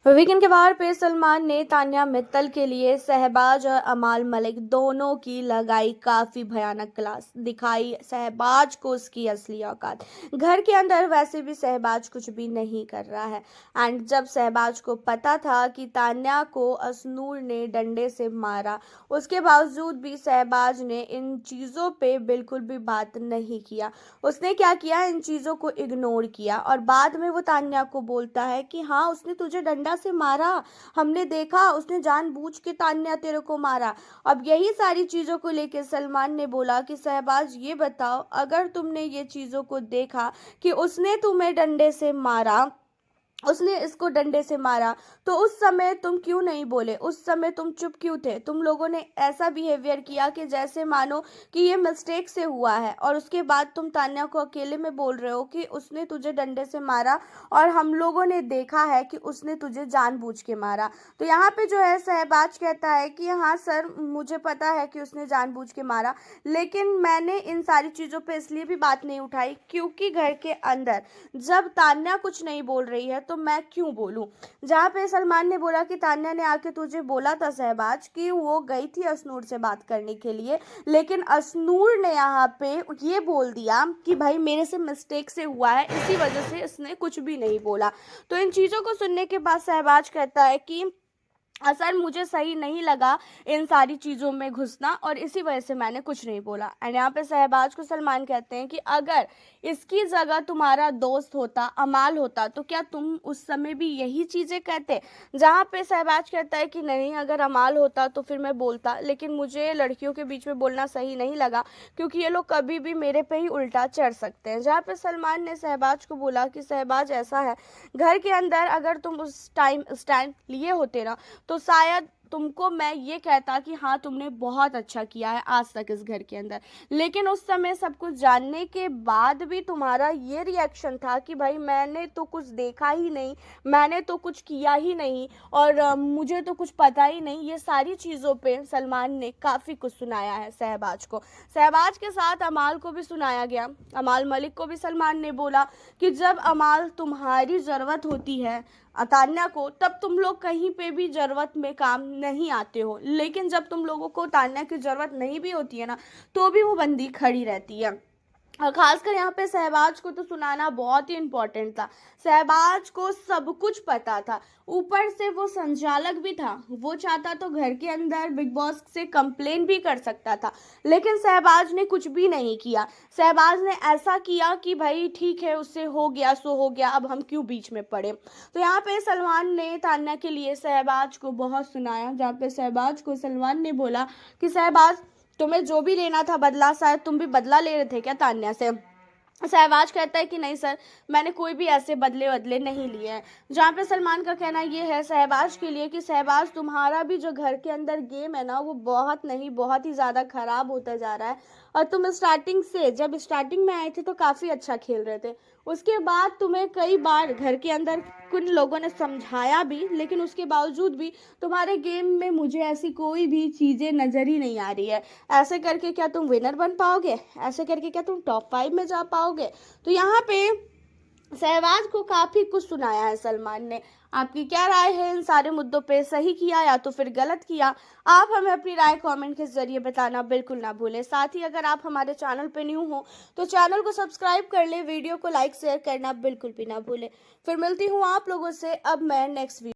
Weekend के बाहर पे सलमान ने तान्या मित्तल के लिए शहबाज और अमाल मलिक दोनों की लगाई काफी भयानक क्लास, दिखाई शहबाज को उसकी असली औकात। घर के अंदर वैसे भी शहबाज कुछ भी नहीं कर रहा है। एंड जब शहबाज को पता था कि तान्या को असनूर ने डंडे से मारा, उसके बावजूद भी शहबाज ने इन चीजों पे बिल्कुल भी बात नहीं किया। उसने क्या किया, इन चीजों को इग्नोर किया और बाद में वो तान्या को बोलता है कि हाँ, उसने तुझे डंडा से मारा, हमने देखा, उसने जानबूझ के तान्या तेरे को मारा। अब यही सारी चीजों को लेकर सलमान ने बोला कि शहबाज ये बताओ, अगर तुमने ये चीजों को देखा कि उसने तुम्हें डंडे से मारा, उसने इसको डंडे से मारा, तो उस समय तुम क्यों नहीं बोले? उस समय तुम चुप क्यों थे? तुम लोगों ने ऐसा बिहेवियर किया कि जैसे मानो कि ये मिस्टेक से हुआ है, और उसके बाद तुम तान्या को अकेले में बोल रहे हो कि उसने तुझे डंडे से मारा और हम लोगों ने देखा है कि उसने तुझे जानबूझ के मारा। तो यहाँ पे जो है शहबाज कहता है कि हाँ सर, मुझे पता है कि उसने जानबूझ के मारा, लेकिन मैंने इन सारी चीज़ों पे इसलिए भी बात नहीं उठाई क्योंकि घर के अंदर जब तान्या कुछ नहीं बोल रही है तो मैं क्यों बोलूं। जहाँ पे सलमान ने बोला कि तान्या ने आके तुझे बोला था शहबाज कि वो गई थी असनूर से बात करने के लिए, लेकिन असनूर ने यहाँ पे ये बोल दिया कि भाई मेरे से मिस्टेक से हुआ है, इसी वजह से इसने कुछ भी नहीं बोला। तो इन चीज़ों को सुनने के बाद शहबाज कहता है कि सर, मुझे सही नहीं लगा इन सारी चीज़ों में घुसना और इसी वजह से मैंने कुछ नहीं बोला। एंड यहाँ पे शहबाज को सलमान कहते हैं कि अगर इसकी जगह तुम्हारा दोस्त होता, अमाल होता, तो क्या तुम उस समय भी यही चीज़ें कहते? जहाँ पे शहबाज कहता है कि नहीं, अगर अमाल होता तो फिर मैं बोलता, लेकिन मुझे लड़कियों के बीच में बोलना सही नहीं लगा क्योंकि ये लोग कभी भी मेरे पे ही उल्टा चढ़ सकते हैं। जहाँ पे सलमान ने शहबाज को बोला कि शहबाज ऐसा है, घर के अंदर अगर तुम उस टाइम स्टैंड लिए होते ना, तो शायद तुमको मैं ये कहता कि हाँ, तुमने बहुत अच्छा किया है आज तक इस घर के अंदर। लेकिन उस समय सब कुछ जानने के बाद भी तुम्हारा ये रिएक्शन था कि भाई मैंने तो कुछ देखा ही नहीं, मैंने तो कुछ किया ही नहीं, और मुझे तो कुछ पता ही नहीं। ये सारी चीज़ों पे सलमान ने काफ़ी कुछ सुनाया है शहबाज को। शहबाज के साथ अमाल को भी सुनाया गया। अमाल मलिक को भी सलमान ने बोला कि जब अमाल तुम्हारी ज़रूरत होती है तान्या को, तब तुम लोग कहीं पे भी जरूरत में काम नहीं आते हो, लेकिन जब तुम लोगों को तान्या की जरूरत नहीं भी होती है ना, तो भी वो बंदी खड़ी रहती है। और खासकर यहाँ पे शहबाज को तो सुनाना बहुत ही इम्पोर्टेंट था। शहबाज को सब कुछ पता था, ऊपर से वो संचालक भी था, वो चाहता तो घर के अंदर बिग बॉस से कंप्लेन भी कर सकता था, लेकिन शहबाज ने कुछ भी नहीं किया। शहबाज ने ऐसा किया कि भाई ठीक है, उससे हो गया सो हो गया, अब हम क्यों बीच में पड़े। तो यहाँ पे सलमान ने तान्या के लिए शहबाज को बहुत सुनाया, जहाँ पे शहबाज को सलमान ने बोला कि शहबाज, तुम्हें जो भी लेना था बदला, शायद तुम भी बदला ले रहे थे क्या तान्या से? शहबाज कहता है कि नहीं सर, मैंने कोई भी ऐसे बदले बदले नहीं लिए हैं। जहाँ पे सलमान का कहना ये है शहबाज के लिए कि शहबाज, तुम्हारा भी जो घर के अंदर गेम है ना, वो बहुत नहीं बहुत ही ज़्यादा खराब होता जा रहा है। और तुम स्टार्टिंग से, जब स्टार्टिंग में आए थे तो काफ़ी अच्छा खेल रहे थे, उसके बाद तुम्हें कई बार घर के अंदर कुछ लोगों ने समझाया भी, लेकिन उसके बावजूद भी तुम्हारे गेम में मुझे ऐसी कोई भी चीज़ें नज़र ही नहीं आ रही है। ऐसे करके क्या तुम विनर बन पाओगे? ऐसे करके क्या तुम टॉप 5 में जा पाओगे? तो यहाँ पे शहबाज को काफ़ी कुछ सुनाया है सलमान ने। आपकी क्या राय है इन सारे मुद्दों पे? सही किया या तो फिर गलत किया? आप हमें अपनी राय कमेंट के जरिए बताना बिल्कुल ना भूलें। साथ ही अगर आप हमारे चैनल पे न्यू हो तो चैनल को सब्सक्राइब कर ले, वीडियो को लाइक शेयर करना बिल्कुल भी ना भूलें। फिर मिलती हूँ आप लोगों से अब मैं नेक्स्ट वीडियो।